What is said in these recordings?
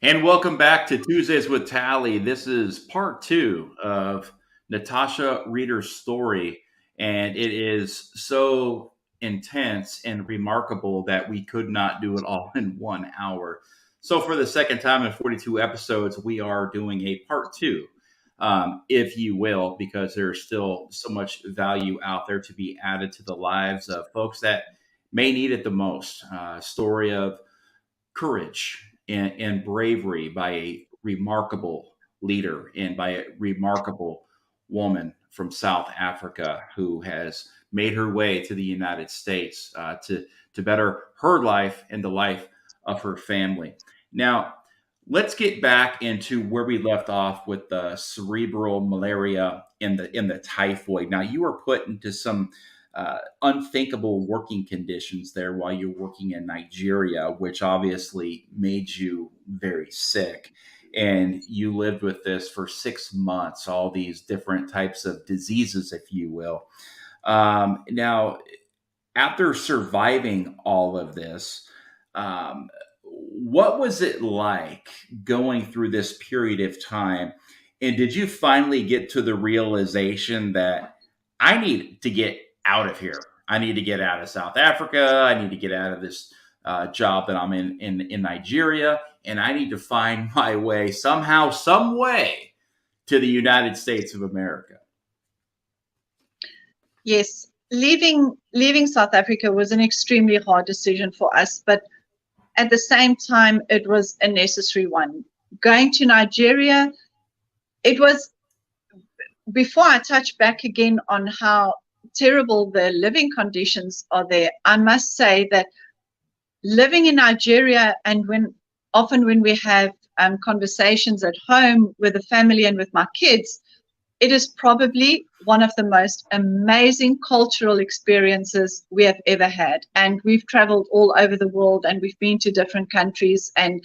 And welcome back to Tuesdays with Tally. This is part two of Natasha Rheeders' story. And it is so intense and remarkable that we could not do it all in 1 hour. So, for the second time in 42 episodes, we are doing a part two, if you will, because there's still so much value out there to be added to the lives of folks that may need it the most. Story of courage and bravery by a remarkable leader and by a remarkable woman from South Africa who has made her way to the United States to better her life and the life of her family. Now, let's get back into where we left off with the cerebral malaria and the typhoid. Now, you were put into some unthinkable working conditions there while you're working in Nigeria, which obviously made you very sick. And you lived with this for 6 months, all these different types of diseases, if you will. Now, after surviving all of this, what was it like going through this period of time? And did you finally get to the realization that I need to get out of here? I need to get out of South Africa. I need to get out of this job that I'm in Nigeria, and I need to find my way somehow, some way to the United States of America. Yes, leaving South Africa was an extremely hard decision for us, but at the same time, it was a necessary one. Going to Nigeria, it was, before I touch back again on how terrible the living conditions are there, I must say that living in Nigeria, and often when we have conversations at home with the family and with my kids, it is probably one of the most amazing cultural experiences we have ever had. And we've traveled all over the world and we've been to different countries, and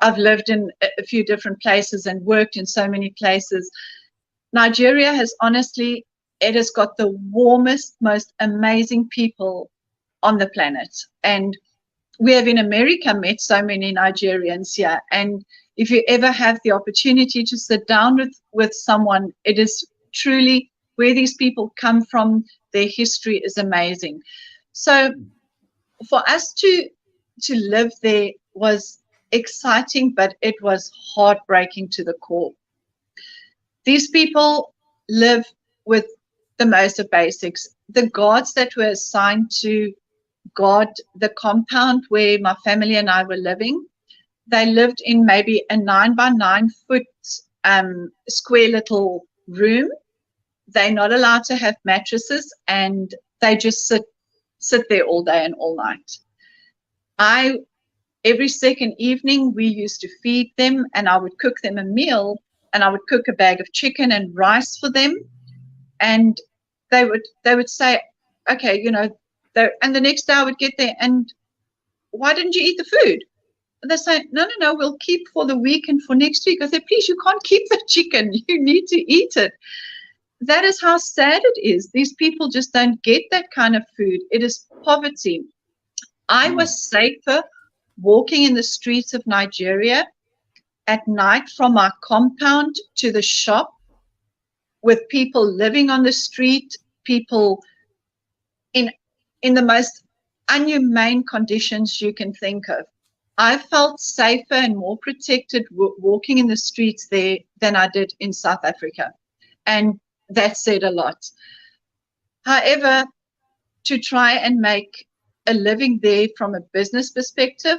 I've lived in a few different places and worked in so many places. Nigeria has honestly, it has got the warmest, most amazing people on the planet. And we have in America met so many Nigerians here. And if you ever have the opportunity to sit down with someone, it is truly where these people come from. Their history is amazing. So for us to live there was exciting, but it was heartbreaking to the core. These people live with the most of basics. The guards that were assigned to guard the compound where my family and I were living, they lived in maybe a 9 by 9 foot square little room. They're not allowed to have mattresses, and they just sit there all day and all night. Every second evening, we used to feed them, and I would cook them a meal, and I would cook a bag of chicken and rice for them. And they would say, okay, and the next day I would get there, and why didn't you eat the food? And they say, no, we'll keep for the week and for next week. I said, please, you can't keep the chicken. You need to eat it. That is how sad it is. These people just don't get that kind of food. It is poverty. I was safer walking in the streets of Nigeria at night from my compound to the shop, with people living on the street, people in the most inhumane conditions you can think of. I felt safer and more protected walking in the streets there than I did in South Africa. And that said a lot. However, to try and make a living there from a business perspective,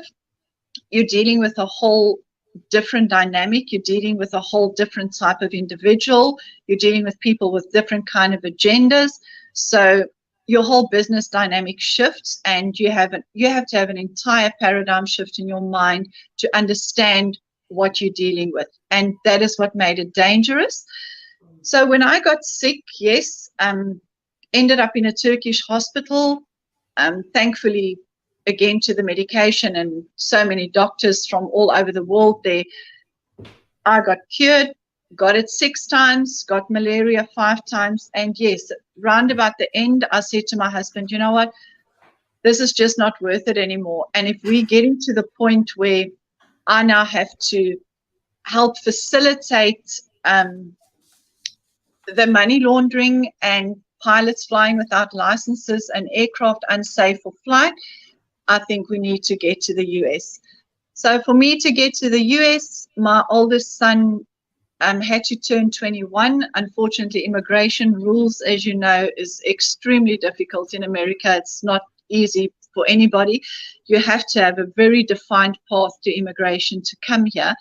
you're dealing with a whole different dynamic. You're dealing with a whole different type of individual. You're dealing with people with different kind of agendas. So your whole business dynamic shifts, and you have to have an entire paradigm shift in your mind to understand what you're dealing with. And that is what made it dangerous. So when I got sick, yes, ended up in a Turkish hospital, thankfully, again, to the medication and so many doctors from all over the world there, I got cured, got it 6 times, got malaria 5 times. And yes, round about the end, I said to my husband, you know what, this is just not worth it anymore. And if we get into the point where I now have to help facilitate the money laundering and pilots flying without licenses and aircraft unsafe for flight. I think we need to get to the US. So for me to get to the US, my oldest son had to turn 21. Unfortunately, immigration rules, as you know, is extremely difficult in America. It's not easy for anybody. You have to have a very defined path to immigration to come here.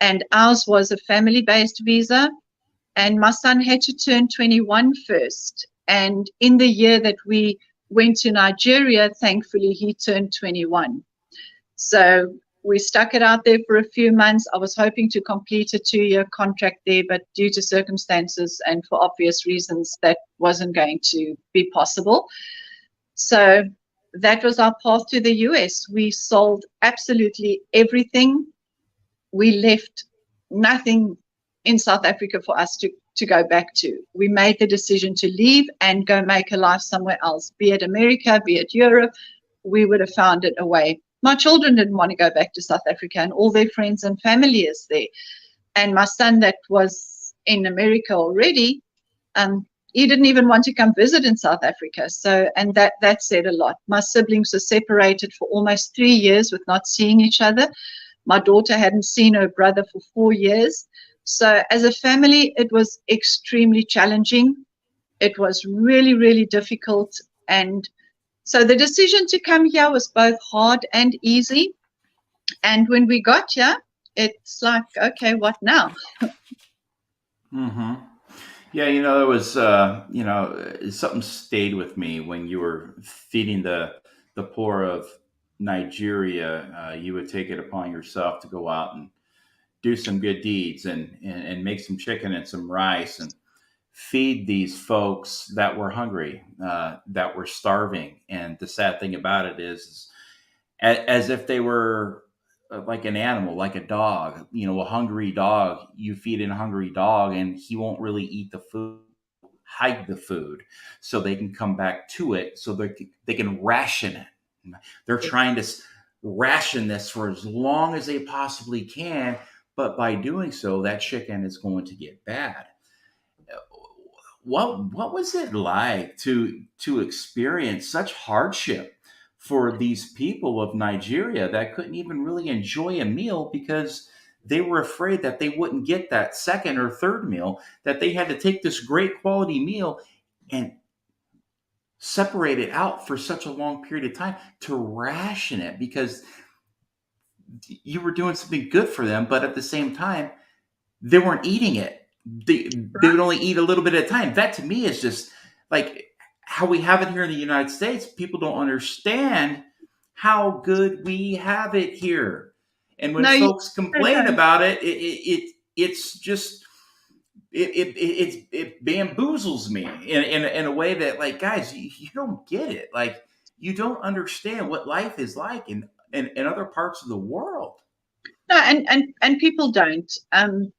And ours was a family-based visa. And my son had to turn 21 first. And in the year that we went to Nigeria, thankfully, he turned 21. So we stuck it out there for a few months. I was hoping to complete a 2-year contract there, but due to circumstances and for obvious reasons, that wasn't going to be possible. So that was our path to the US. We sold absolutely everything. We left nothing in South Africa for us to go back to. We made the decision to leave and go make a life somewhere else, be it America, be it Europe. We would have found it a way. My children didn't want to go back to South Africa, and all their friends and family is there. And my son that was in America already, he didn't even want to come visit in South Africa. So, and that said a lot. My siblings were separated for almost 3 years with not seeing each other. My daughter hadn't seen her brother for 4 years. So as a family, it was extremely challenging. It was really, really difficult. And so the decision to come here was both hard and easy. And when we got here, it's like, okay, what now? Mm-hmm. Yeah, there was, something stayed with me when you were feeding the poor of Nigeria. You would take it upon yourself to go out and do some good deeds and make some chicken and some rice and feed these folks that were hungry, that were starving. And the sad thing about it is as if they were like an animal, like a dog, a hungry dog. You feed a hungry dog and he won't really eat the food, hide the food so they can come back to it so they can ration it. They're trying to ration this for as long as they possibly can, but by doing so, that chicken is going to get bad. What was it like to experience such hardship for these people of Nigeria that couldn't even really enjoy a meal because they were afraid that they wouldn't get that second or third meal, that they had to take this great quality meal and separate it out for such a long period of time to ration it because you were doing something good for them, but at the same time, they weren't eating it. They would only eat a little bit at a time. That to me is just like how we have it here in the United States. People don't understand how good we have it here. And when No, folks I complain don't. about it, it's just it bamboozles me in a way that, like, guys, you don't get it. Like, you don't understand what life is like in other parts of the world. No, and people don't. And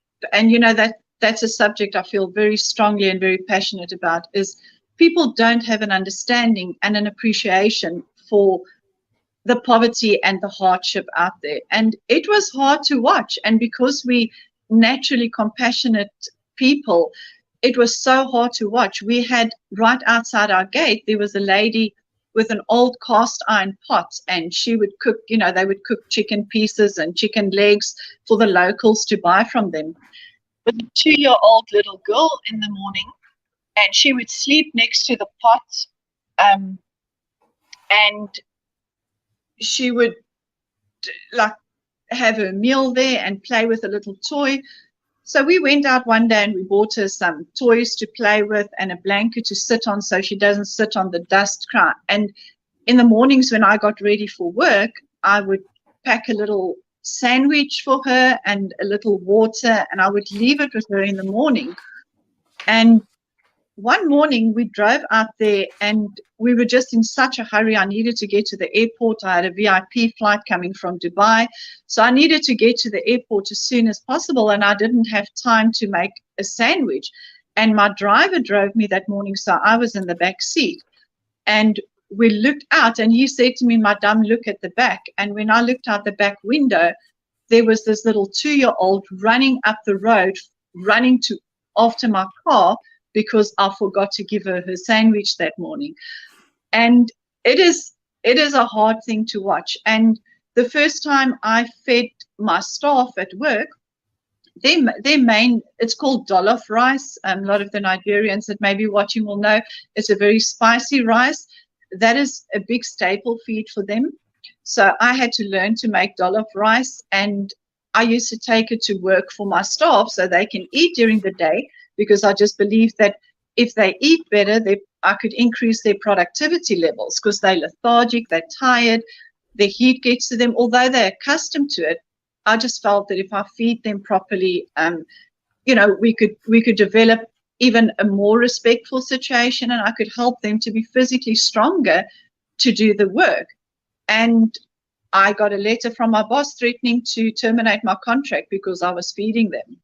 that's a subject I feel very strongly and very passionate about. Is people don't have an understanding and an appreciation for the poverty and the hardship out there. And it was hard to watch. And because we naturally compassionate people, it was so hard to watch. We had right outside our gate, there was a lady with an old cast iron pot, and she would cook, they would cook chicken pieces and chicken legs for the locals to buy from them. With a 2-year-old little girl in the morning, and she would sleep next to the pot, and she would like have her meal there and play with a little toy. So we went out one day and we bought her some toys to play with and a blanket to sit on so she doesn't sit on the dust cry. And in the mornings when I got ready for work, I would pack a little sandwich for her and a little water, and I would leave it with her in the morning. And one morning we drove out there and we were just in such a hurry. I needed to get to the airport. I had a VIP flight coming from Dubai. So I needed to get to the airport as soon as possible, and I didn't have time to make a sandwich. And my driver drove me that morning, so I was in the back seat. And we looked out, and he said to me, "Madame, look at the back." And when I looked out the back window, there was this little 2-year-old running up the road, running to after my car because I forgot to give her her sandwich that morning. And it is a hard thing to watch. And the first time I fed my staff at work, their main, it's called jollof rice. A lot of the Nigerians that may be watching will know it's a very spicy rice. That is a big staple feed for them. So I had to learn to make jollof rice, and I used to take it to work for my staff so they can eat during the day, because I just believe that if they eat better, I could increase their productivity levels, because they're lethargic, they're tired, the heat gets to them. Although they're accustomed to it, I just felt that if I feed them properly, we could develop even a more respectful situation, and I could help them to be physically stronger to do the work. And I got a letter from my boss threatening to terminate my contract because I was feeding them.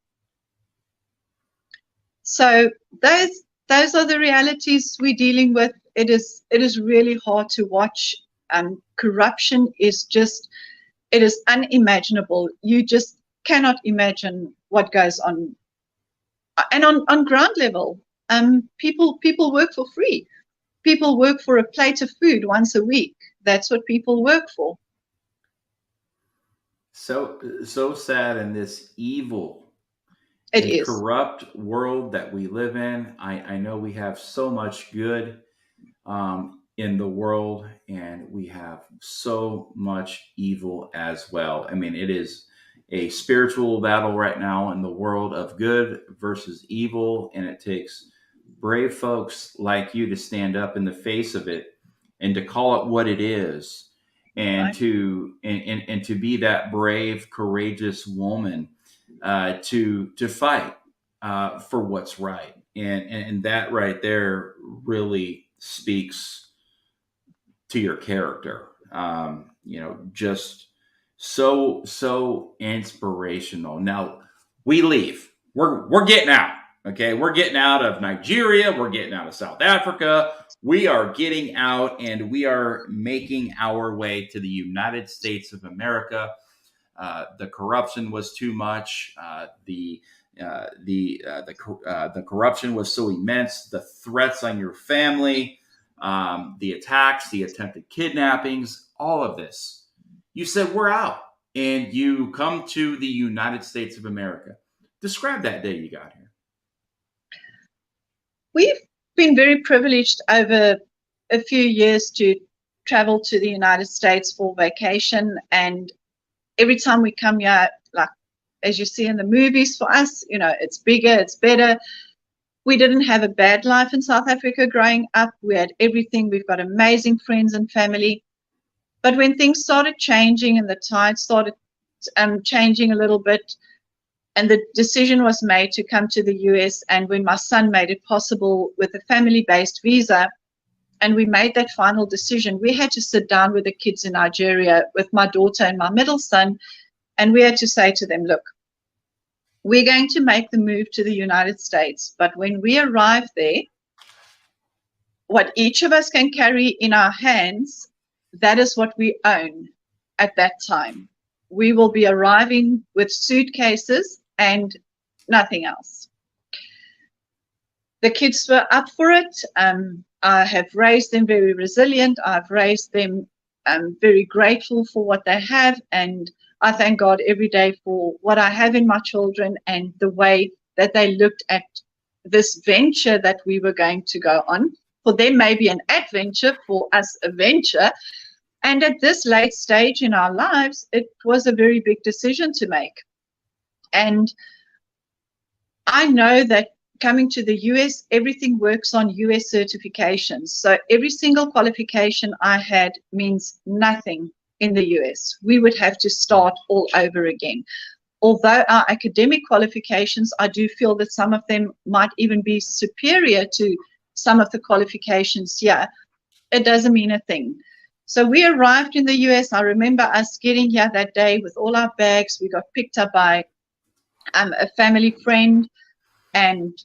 So those are the realities we're dealing with. It is really hard to watch. Corruption is it is unimaginable. You just cannot imagine what goes on. And on ground level, people work for free. People work for a plate of food once a week. That's what people work for. So sad in this evil It and is. corrupt world that we live in. I know we have so much good in the world, and we have so much evil as well. I mean, it is a spiritual battle right now in the world of good versus evil, and it takes brave folks like you to stand up in the face of it and to call it what it is, and Right. and to be that brave, courageous woman to fight for what's right, and that right there really speaks to your character. Just so inspirational. Now we leave. We're getting out. Okay, we're getting out of Nigeria. We're getting out of South Africa. We are getting out, and we are making our way to the United States of America. The corruption was too much. The corruption was so immense. The threats on your family, the attacks, the attempted kidnappings, all of this. You said we're out, and you come to the United States of America. Describe that day you got here. We've been very privileged over a few years to travel to the United States for vacation, and every time we come here, like as you see in the movies, for us, it's bigger, it's better. We didn't have a bad life in South Africa growing up. We had everything. We've got amazing friends and family. But when things started changing and the tide started changing a little bit, and the decision was made to come to the US, and when my son made it possible with a family-based visa, and we made that final decision, we had to sit down with the kids in Nigeria, with my daughter and my middle son, and we had to say to them, look, we're going to make the move to the United States, but when we arrive there, what each of us can carry in our hands, that is what we own at that time. We will be arriving with suitcases and nothing else. The kids were up for it. I have raised them very resilient. I've raised them very grateful for what they have, and I thank God every day for what I have in my children and the way that they looked at this venture that we were going to go on. For them, maybe an adventure, for us, a venture. And at this late stage in our lives, it was a very big decision to make. And I know that coming to the US, everything works on US certifications. So every single qualification I had means nothing in the US. We would have to start all over again. Although our academic qualifications, I do feel that some of them might even be superior to some of the qualifications here. It doesn't mean a thing. So we arrived in the US. I remember us getting here that day with all our bags. We got picked up by a family friend, and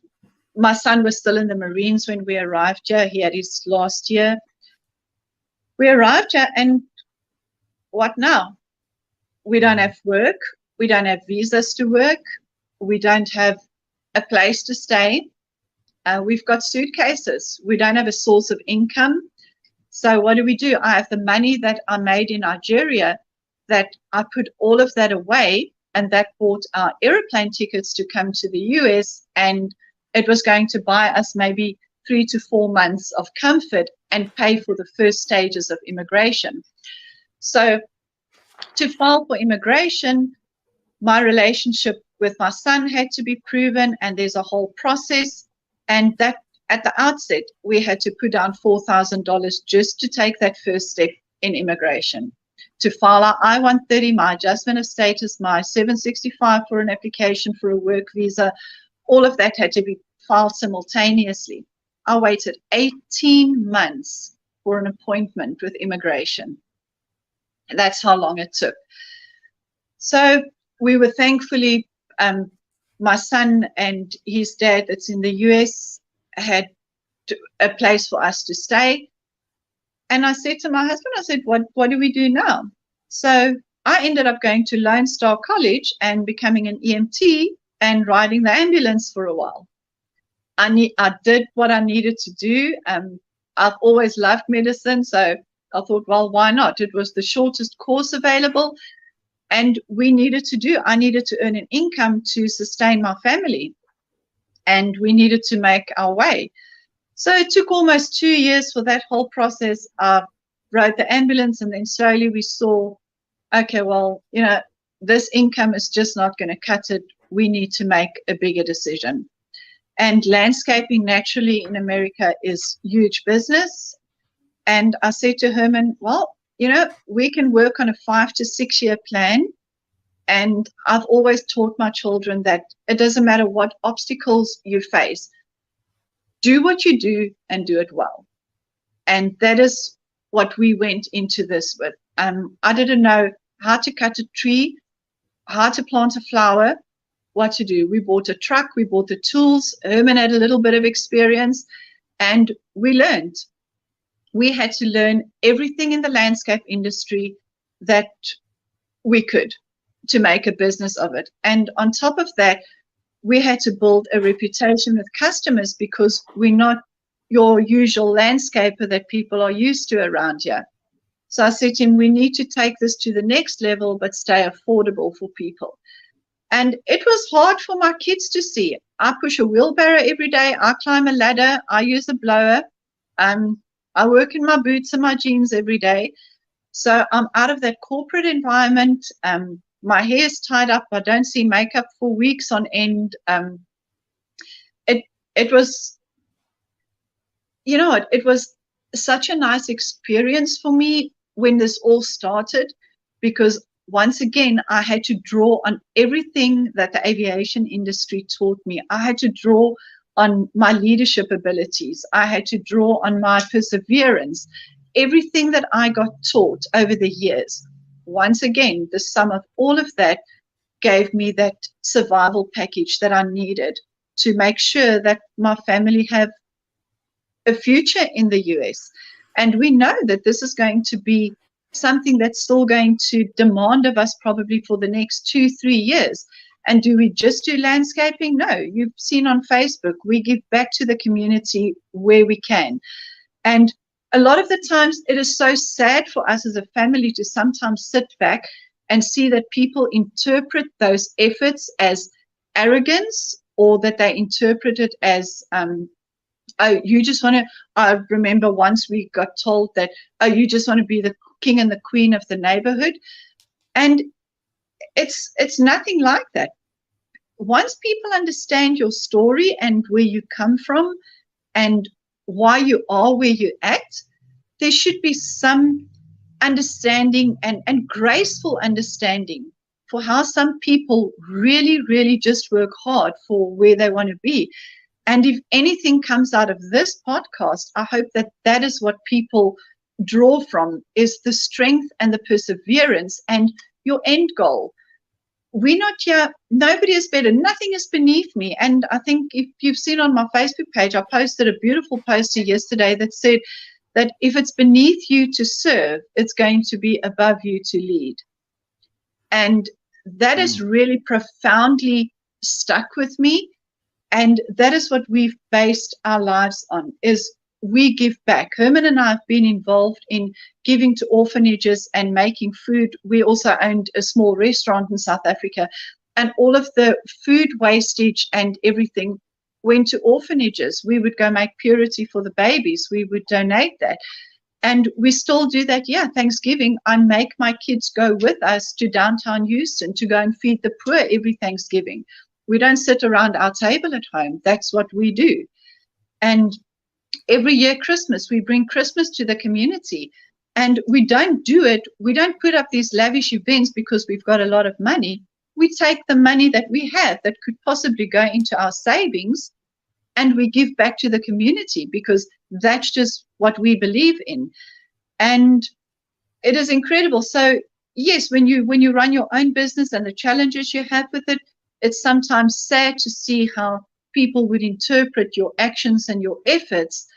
my son was still in the Marines when we arrived here. He had his last year. We arrived here, and what now? We don't have work. We don't have visas to work. We don't have a place to stay. We've got suitcases. We don't have a source of income. So what do? I have the money that I made in Nigeria, that I put all of that away, and that bought our airplane tickets to come to the US, and it was going to buy us maybe 3 to 4 months of comfort and pay for the first stages of immigration. So to file for immigration, my relationship with my son had to be proven, and there's a whole process. And that at the outset, we had to put down $4,000 just to take that first step in immigration. To file our I-130, my adjustment of status, my 765 for an application for a work visa, all of that had to be filed simultaneously. I waited 18 months for an appointment with immigration. That's how long it took. So we were thankfully, my son and his dad that's in the US had a place for us to stay. And I said to my husband, I said, what do we do now? So I ended up going to Lone Star College and becoming an EMT and riding the ambulance for a while. I did what I needed to do. I've always loved medicine, so I thought, well, why not? It was the shortest course available, and I needed to earn an income to sustain my family, and we needed to make our way. So it took almost 2 years for that whole process. I rode the ambulance, and then slowly we saw, okay, well, this income is just not going to cut it. We need to make a bigger decision. And landscaping naturally in America is huge business. And I said to Herman, well, we can work on a 5 to 6 year plan. And I've always taught my children that it doesn't matter what obstacles you face, do what you do and do it well. And that is what we went into this with. I didn't know how to cut a tree, how to plant a flower, what to do. We bought a truck, we bought the tools. Herman had a little bit of experience, and we learned. We had to learn everything in the landscape industry that we could to make a business of it. And on top of that, we had to build a reputation with customers, because we're not your usual landscaper that people are used to around here. So I said to him, we need to take this to the next level, but stay affordable for people. And it was hard for my kids to see. I push a wheelbarrow every day. I climb a ladder. I use a blower. I work in my boots and my jeans every day. So I'm out of that corporate environment. My hair is tied up. I don't see makeup for weeks on end. It was, it was such a nice experience for me when this all started, because once again, I had to draw on everything that the aviation industry taught me. I had to draw on my leadership abilities. I had to draw on my perseverance, everything that I got taught over the years. Once again, the sum of all of that gave me that survival package that I needed to make sure that my family have a future in the US. And we know that this is going to be something that's still going to demand of us probably for the next 2-3 years. And do we just do landscaping? No, you've seen on Facebook, we give back to the community where we can. And a lot of the times it is so sad for us as a family to sometimes sit back and see that people interpret those efforts as arrogance, or that they interpret it as, oh, you just want to, I remember once we got told that, oh, you just want to be the king and the queen of the neighborhood. And it's nothing like that. Once people understand your story and where you come from and why you are where you're at, there should be some understanding and graceful understanding for how some people really, really just work hard for where they want to be. And if anything comes out of this podcast, I hope that that is what people draw from, is the strength and the perseverance and your end goal. We're not here, nobody is better, nothing is beneath me. And I think if you've seen on my Facebook page, I posted a beautiful poster yesterday that said that if it's beneath you to serve, it's going to be above you to lead. And that is really profoundly stuck with me. And that is what we've based our lives on, is we give back. Herman and I have been involved in giving to orphanages and making food. We also owned a small restaurant in South Africa, and all of the food wastage and everything went to orphanages. We would go make purity for the babies. We would donate that. And we still do that. Yeah, Thanksgiving, I make my kids go with us to downtown Houston to go and feed the poor every Thanksgiving. We don't sit around our table at home. That's what we do. And every year, Christmas, we bring Christmas to the community. And we don't do it. We don't put up these lavish events because we've got a lot of money. We take the money that we have that could possibly go into our savings, and we give back to the community because that's just what we believe in. And it is incredible. So yes, when you run your own business and the challenges you have with it, it's sometimes sad to see how people would interpret your actions and your efforts,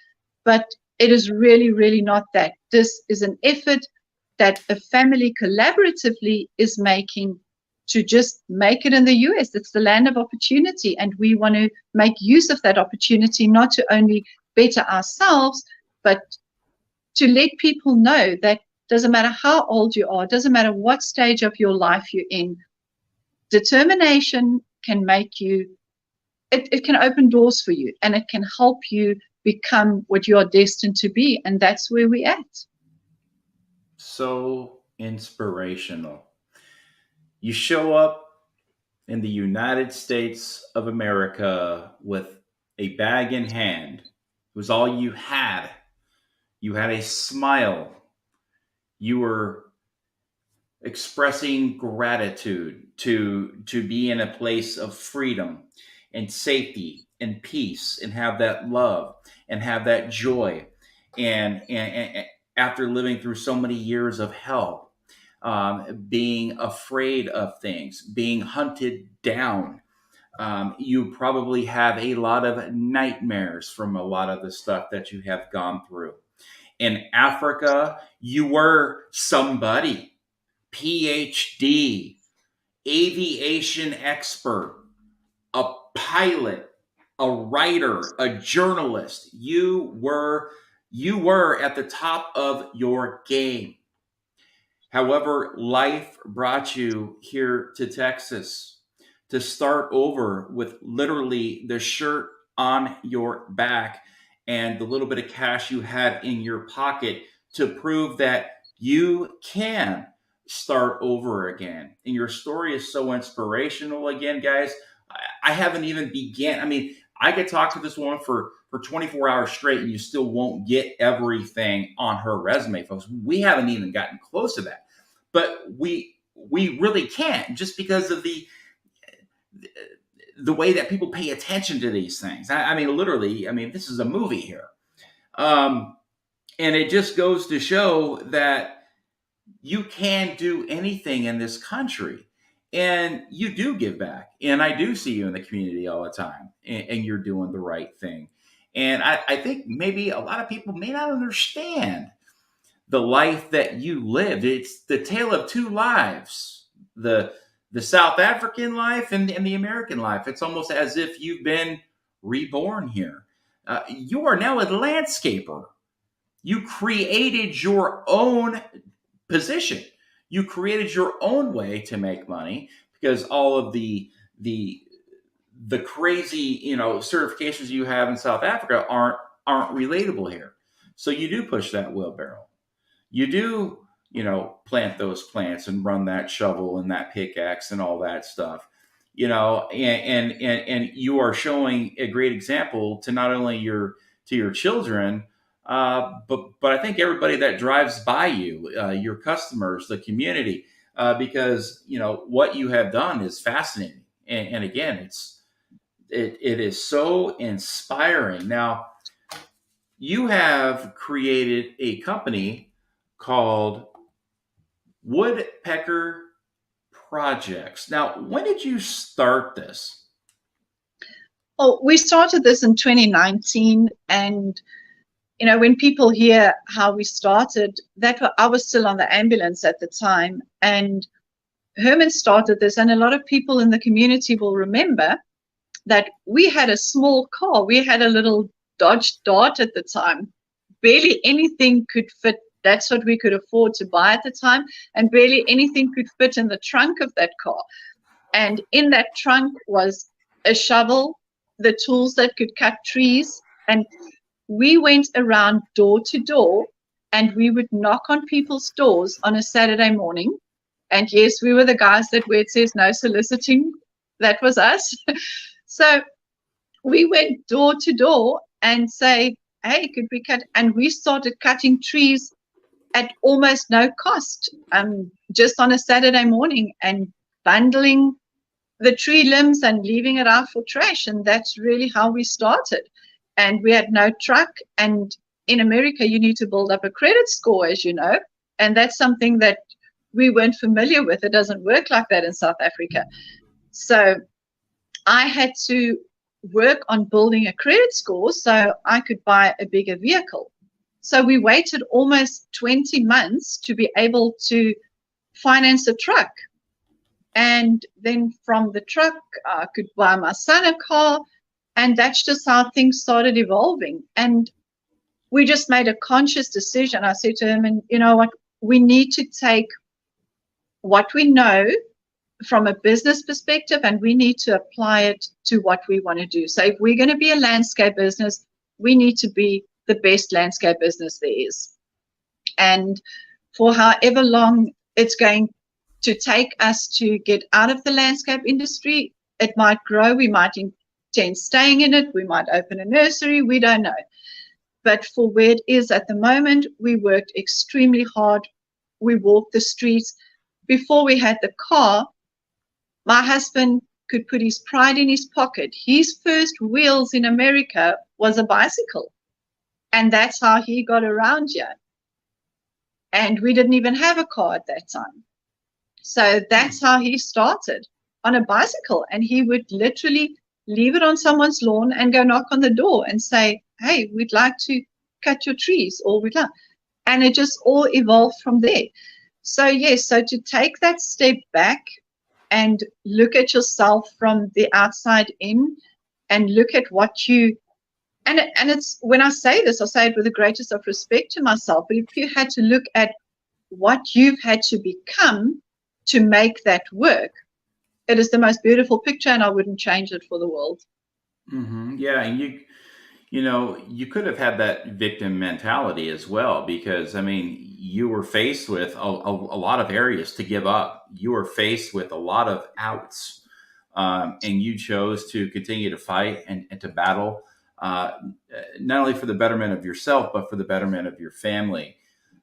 but it is really, really not that. This is an effort that a family collaboratively is making to just make it in the US. It's the land of opportunity, and we want to make use of that opportunity, not to only better ourselves, but to let people know that doesn't matter how old you are, doesn't matter what stage of your life you're in, determination can make you, it can open doors for you, and it can help you become what you are destined to be, and that's where we're at. So inspirational. You show up in the United States of America with a bag in hand. It was all you had. You had a smile. You were expressing gratitude to be in a place of freedom and safety and peace, and have that love and have that joy. And after living through so many years of hell, being afraid of things, being hunted down, you probably have a lot of nightmares from a lot of the stuff that you have gone through. In Africa, you were somebody. Ph.D., aviation expert, a pilot, a writer, a journalist. You were at the top of your game. However, life brought you here to Texas to start over with literally the shirt on your back and the little bit of cash you had in your pocket to prove that you can start over again. And your story is so inspirational again, guys. I haven't even began. I mean, I could talk to this woman for 24 hours straight and you still won't get everything on her resume, folks. We haven't even gotten close to that. But we really can't, just because of the way that people pay attention to these things. I mean, literally, I mean, this is a movie here. And it just goes to show that you can do anything in this country. And you do give back. And I do see you in the community all the time. And you're doing the right thing. And I think maybe a lot of people may not understand the life that you lived. It's the tale of two lives. The South African life and the American life. It's almost as if you've been reborn here. You are now a landscaper. You created your own position. You created your own way to make money, because all of the crazy certifications you have in South Africa aren't relatable here. So you do push that wheelbarrow. You do plant those plants and run that shovel and that pickaxe and all that stuff. And you are showing a great example to not only your children, but I think everybody that drives by you, your customers, the community, because what you have done is fascinating, and again, it is so inspiring. Now, you have created a company called Woodpecker Projects. Now, when did you start this? Well, we started this in 2019, and when people hear how we started, I was still on the ambulance at the time, and Herman started this, and a lot of people in the community will remember that we had a small car. We had a little Dodge Dart at the time. Barely anything could fit. That's what we could afford to buy at the time, and barely anything could fit in the trunk of that car. And in that trunk was a shovel, the tools that could cut trees, and we went around door to door, and we would knock on people's doors on a Saturday morning. And yes, we were the guys that where it says no soliciting. That was us. So we went door to door and say, hey, could we cut? And we started cutting trees at almost no cost, just on a Saturday morning, and bundling the tree limbs and leaving it out for trash. And that's really how we started. And we had no truck. And in America, you need to build up a credit score, as you know. And that's something that we weren't familiar with. It doesn't work like that in South Africa. So I had to work on building a credit score so I could buy a bigger vehicle. So we waited almost 20 months to be able to finance a truck. And then from the truck, I could buy my son a car. And that's just how things started evolving. And we just made a conscious decision. I said to him, and you know what, we need to take what we know from a business perspective, and we need to apply it to what we want to do. So if we're going to be a landscape business, we need to be the best landscape business there is. And for however long it's going to take us to get out of the landscape industry, it might grow. We might intend staying in it. We might open a nursery. We don't know. But for where it is at the moment, we worked extremely hard. We walked the streets. Before we had the car, my husband could put his pride in his pocket. His first wheels in America was a bicycle. And that's how he got around here. And we didn't even have a car at that time. So that's how he started, on a bicycle. And he would literally leave it on someone's lawn and go knock on the door and say, hey, we'd like to cut your trees, or we'd like. And it just all evolved from there. So yes, so to take that step back and look at yourself from the outside in, and look at what you, and it's, when I say this, I say it with the greatest of respect to myself, but if you had to look at what you've had to become to make that work, it is the most beautiful picture, and I wouldn't change it for the world. Mm-hmm. Yeah, and you know, you could have had that victim mentality as well, because I mean, you were faced with a lot of areas to give up. You were faced with a lot of outs, and you chose to continue to fight and to battle, uh, not only for the betterment of yourself, but for the betterment of your family.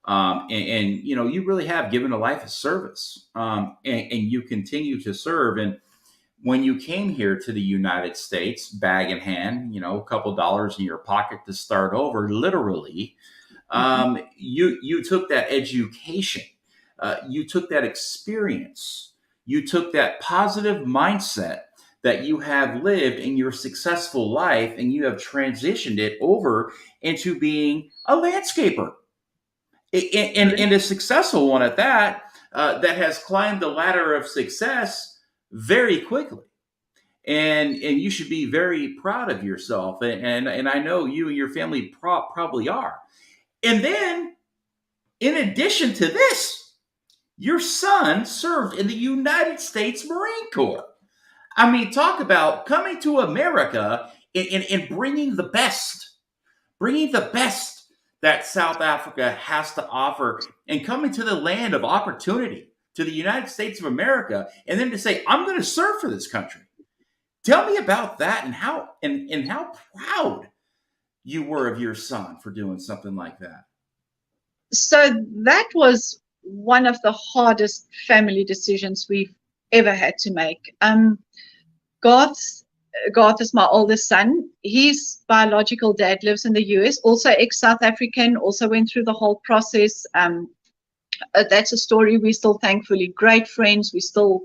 And you know, you really have given a life of service, and you continue to serve. And when you came here to the United States, bag in hand, you know, a couple dollars in your pocket to start over, literally, you took that education, you took that experience, you took that positive mindset that you have lived in your successful life, and you have transitioned it over into being a landscaper, and a successful one at that, that has climbed the ladder of success very quickly. And you should be very proud of yourself, and I know you and your family probably are. And then, in addition to this, your son served in the United States Marine Corps. I mean, talk about coming to America and bringing the best that South Africa has to offer, and coming to the land of opportunity, to the United States of America, and then to say, I'm going to serve for this country. Tell me about that, and how proud you were of your son for doing something like that. So that was one of the hardest family decisions we've ever had to make. Garth, Garth is my oldest son. His biological dad lives in the US, also ex-South African, also went through the whole process. That's a story. We're still thankfully great friends. We still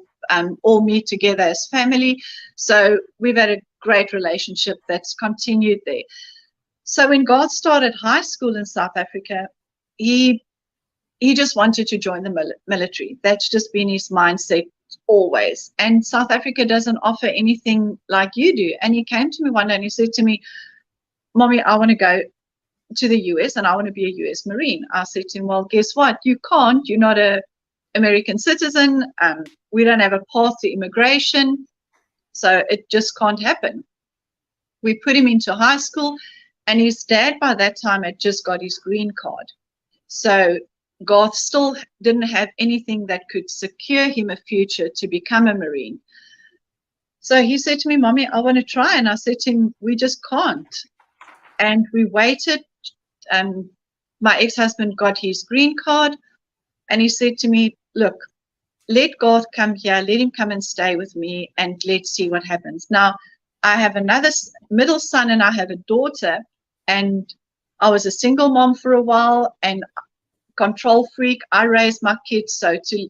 all meet together as family. So we've had a great relationship that's continued there. So when Garth started high school in South Africa, he just wanted to join the military. That's just been his mindset always. And South Africa doesn't offer anything like you do. And he came to me one day and he said to me, Mommy, I want to go to the US and I want to be a US Marine. I said to him, well, guess what? You can't. You're not a American citizen. We don't have a path to immigration. So it just can't happen. We put him into high school, and his dad by that time had just got his green card. So Garth still didn't have anything that could secure him a future to become a Marine. So he said to me, Mommy, I want to try. And I said to him, we just can't. And we waited. My ex-husband got his green card, and he said to me, look, let Garth come here, let him come and stay with me, and let's see what happens. Now, I have another middle son and I have a daughter, and I was a single mom for a while and control freak. I raised my kids, so to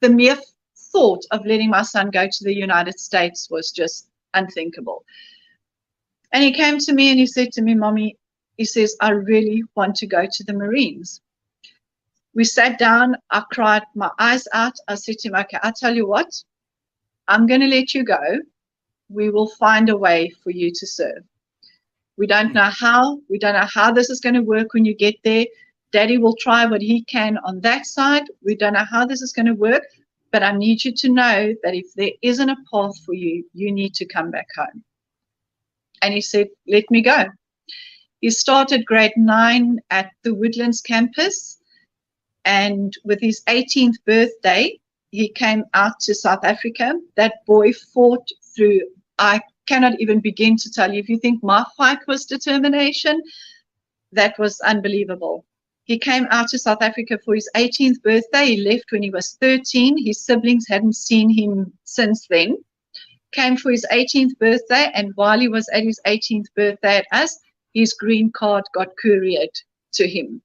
the mere thought of letting my son go to the United States was just unthinkable. And he came to me and he said to me, Mommy, he says, I really want to go to the Marines. We sat down, I cried my eyes out. I said to him, okay, I'll tell you what, I'm going to let you go. We will find a way for you to serve. We don't know how. We don't know how this is going to work when you get there. Daddy will try what he can on that side. We don't know how this is going to work, but I need you to know that if there isn't a path for you, you need to come back home. And he said, let me go. He started grade 9 at the Woodlands campus. And with his 18th birthday, he came out to South Africa. That boy fought through, I cannot even begin to tell you. If you think my fight was determination, that was unbelievable. He came out to South Africa for his 18th birthday. He left when he was 13. His siblings hadn't seen him since then. Came for his 18th birthday, and while he was at his 18th birthday at us, his green card got couriered to him.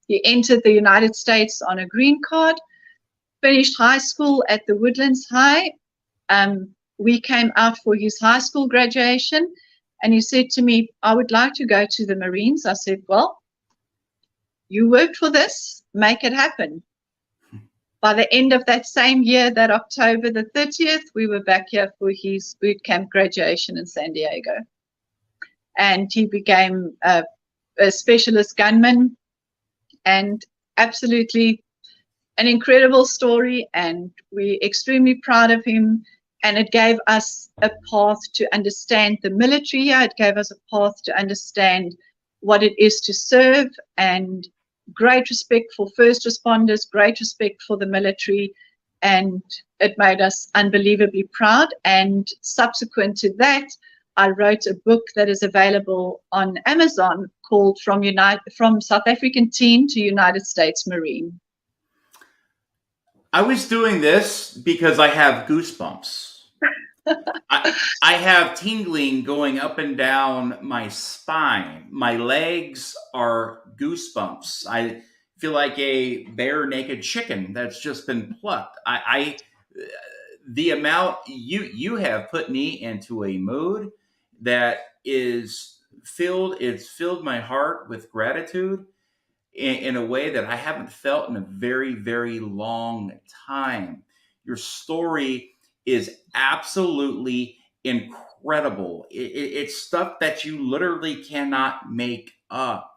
He entered the United States on a green card, finished high school at the Woodlands High. We came out for his high school graduation, and he said to me, I would like to go to the Marines. I said, well, you worked for this, make it happen. By the end of that same year, that October the 30th, we were back here for his boot camp graduation in San Diego. And he became a specialist gunman, and absolutely an incredible story, and we're extremely proud of him. And it gave us a path to understand the military here. It gave us a path to understand what it is to serve, and great respect for first responders, great respect for the military, and it made us unbelievably proud. And subsequent to that, I wrote a book that is available on Amazon called From South African Teen to United States Marine. I was doing this because I have goosebumps. I have tingling going up and down my spine. My legs are goosebumps. I feel like a bare naked chicken that's just been plucked. The amount you have put me into a mood that is filled. It's filled my heart with gratitude in a way that I haven't felt in a very, very long time. Your story is absolutely incredible. It's stuff that you literally cannot make up,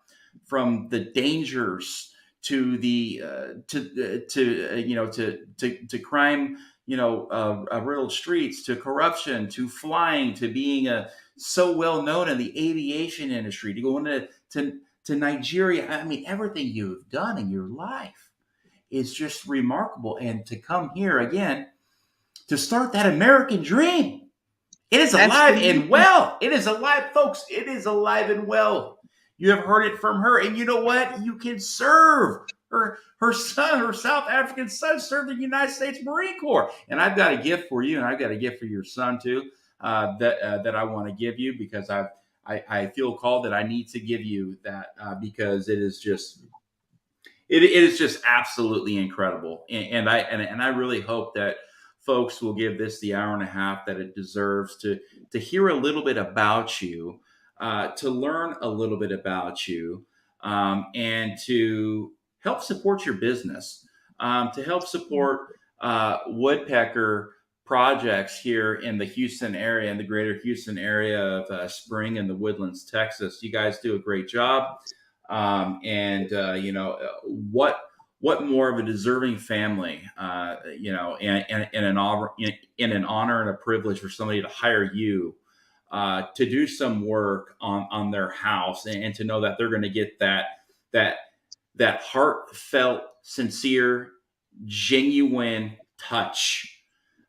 from the dangers to the to crime, riddled streets, to corruption, to flying, to being so well known in the aviation industry, to go into to Nigeria. I mean, everything you've done in your life is just remarkable. And to come here again to start that American dream, it is alive and well. It is alive, folks. It is alive and well. You have heard it from her. And you know what? You can serve. Her son, her South African son, served in the United States Marine Corps. And I've got a gift for you, and I've got a gift for your son too, that I want to give you, because I feel called that I need to give you that, because it is just it is just absolutely incredible. And I really hope that folks will give this the hour and a half that it deserves, to hear a little bit about you, to learn a little bit about you, and to help support your business, to help support woodpecker projects here in the Houston area, in the greater Houston area of Spring and the Woodlands, Texas. You guys do a great job. What more of a deserving family, and in an honor and a privilege for somebody to hire you to do some work on their house, and to know that they're going to get that that heartfelt, sincere, genuine touch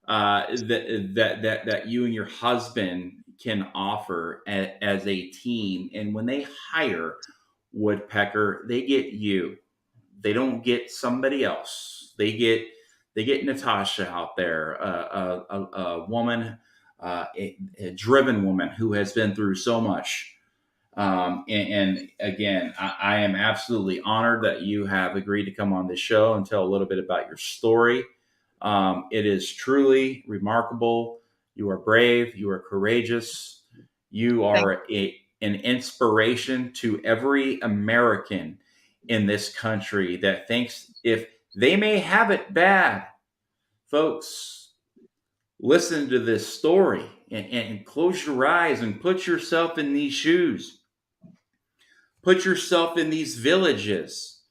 that you and your husband can offer as a team. And when they hire Woodpecker, they get you. They don't get somebody else. They get Natasha out there, a woman, a driven woman who has been through so much. And again, I am absolutely honored that you have agreed to come on this show and tell a little bit about your story. It is truly remarkable. You are brave. You are courageous. You Thank are an inspiration to every American in this country that thinks if they may have it bad, folks, listen to this story and close your eyes and put yourself in these shoes. Put yourself in these villages.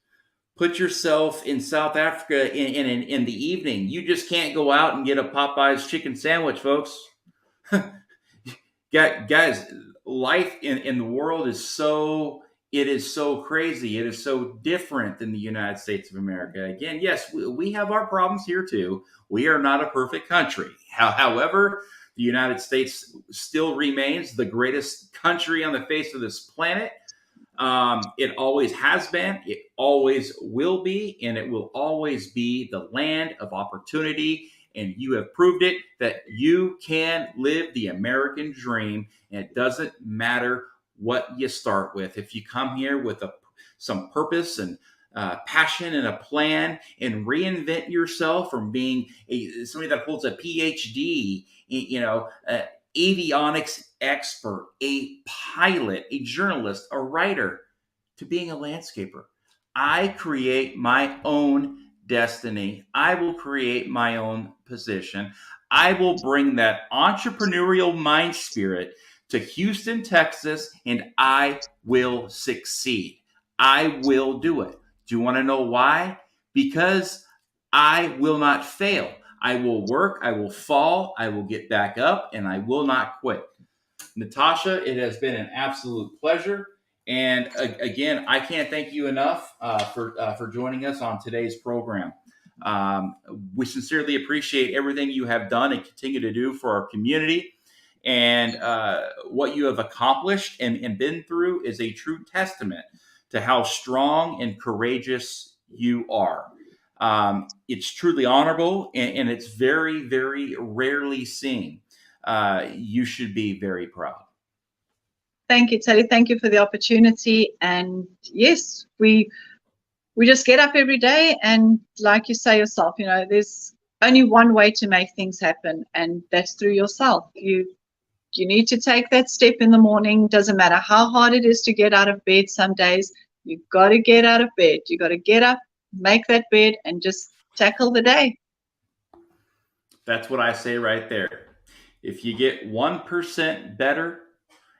Put yourself in South Africa in the evening. You just can't go out and get a Popeye's chicken sandwich, folks. Guys, life in the world is so crazy. It is so different than the United States of America. Again, yes, we have our problems here too. We are not a perfect country. However, the United States still remains the greatest country on the face of this planet. It always has been, it always will be, and it will always be the land of opportunity. And you have proved it that you can live the American dream, and it doesn't matter what you start with. If you come here with some purpose and passion and a plan, and reinvent yourself from being somebody that holds a Ph.D., avionics expert, a pilot, a journalist, a writer, to being a landscaper. I create my own destiny. I will create my own position. I will bring that entrepreneurial mind spirit to Houston, Texas, and I will succeed. I will do it. Do you want to know why? Because I will not fail. I will work, I will fall, I will get back up, and I will not quit. Natasha, it has been an absolute pleasure. And again, I can't thank you enough for joining us on today's program. We sincerely appreciate everything you have done and continue to do for our community. And what you have accomplished and been through is a true testament to how strong and courageous you are. It's truly honorable, and it's very, very rarely seen. You should be very proud. Thank you, Tally. Thank you for the opportunity. And yes, we just get up every day, and like you say yourself, there's only one way to make things happen, and that's through yourself. You need to take that step in the morning. Doesn't matter how hard it is to get out of bed some days. You've got to get out of bed. You got to get up, make that bed, and just tackle the day. That's what I say right there. If you get 1% better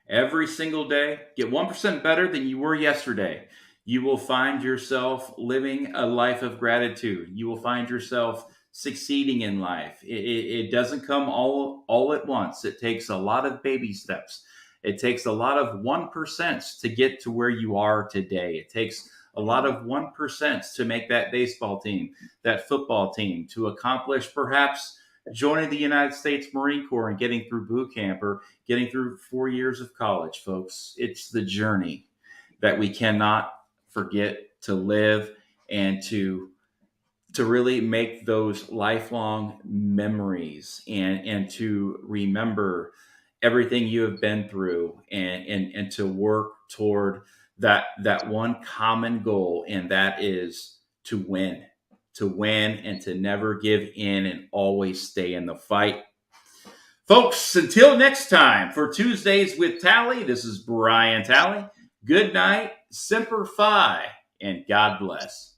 every single day, get 1% better than you were yesterday, you will find yourself living a life of gratitude. You will find yourself succeeding in life. It doesn't come all at once. It takes a lot of baby steps. It takes a lot of 1% to get to where you are today. It takes a lot of 1% to make that baseball team, that football team, to accomplish perhaps joining the United States Marine Corps and getting through boot camp, or getting through 4 years of college, folks. It's the journey that we cannot forget to live, and to really make those lifelong memories, and to remember everything you have been through, and to work toward that one common goal, and that is to win and to never give in, and always stay in the fight. Folks, until next time, for Tuesdays with Tally, this is Brian Tally. Good night, Semper Fi, and God bless.